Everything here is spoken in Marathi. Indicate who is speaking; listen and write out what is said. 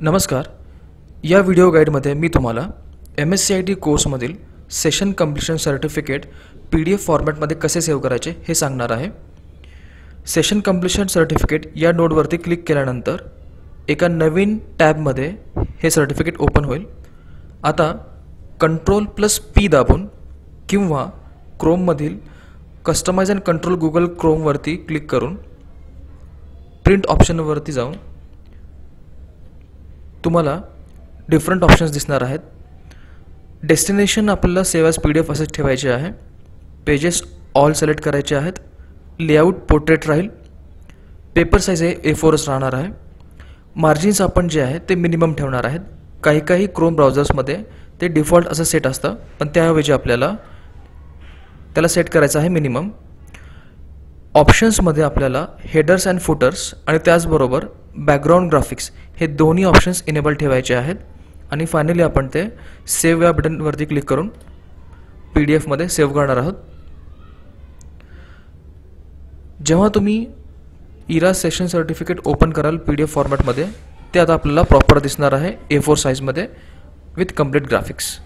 Speaker 1: नमस्कार. या व्हिडिओ गाईडमध्ये मी तुम्हाला MSCIT कोर्समधील सेशन कंप्लीशन सर्टिफिकेट PDF फॉर्मॅटमध्ये कसे सेव्ह करायचे हे सांगणार आहे. सेशन कंप्लीशन सर्टिफिकेट या नोडवरती क्लिक केल्यानंतर एका नवीन टॅबमध्ये हे सर्टिफिकेट ओपन होईल. आता Ctrl+P दाबून किंवा क्रोममधील कस्टमाइज अँड कंट्रोल गुगल क्रोमवरती क्लिक करून प्रिंट ऑप्शनवरती जाऊन तुम्हाला डिफरंट ऑप्शन्स दिसणार आहेत. डेस्टिनेशन आपल्याला सेव्ह ॲज PDF असेच ठेवायचे आहे. पेजेस ऑल सिलेक्ट करायचे आहेत. लेआउट पोर्ट्रेट राहील. पेपर साईज हे A4च राहणार आहे. मार्जिन्स आपण जे आहे ते मिनिमम ठेवणार आहेत. काही क्रोम ब्राउझर्समध्ये ते डिफॉल्ट असं सेट असतं, पण त्याऐवजी आपल्याला त्याला सेट करायचं आहे मिनिमम. ऑप्शन्समध्ये आपल्याला हेडर्स अँड फुटर्स आणि त्याचबरोबर बॅकग्राऊंड ग्राफिक्स हे दोन्ही ऑप्शन्स इनेबल ठेवायचे आहेत. आणि फायनली आपण ते सेव्ह या बटनवरती क्लिक करून PDFमध्ये सेव्ह करणार आहोत. जेव्हा तुम्ही इरा सेशन सर्टिफिकेट ओपन कराल PDF फॉर्मॅटमध्ये, ते आता आपल्याला प्रॉपर दिसणार आहे A4 साईजमध्ये विथ कंप्लीट ग्राफिक्स.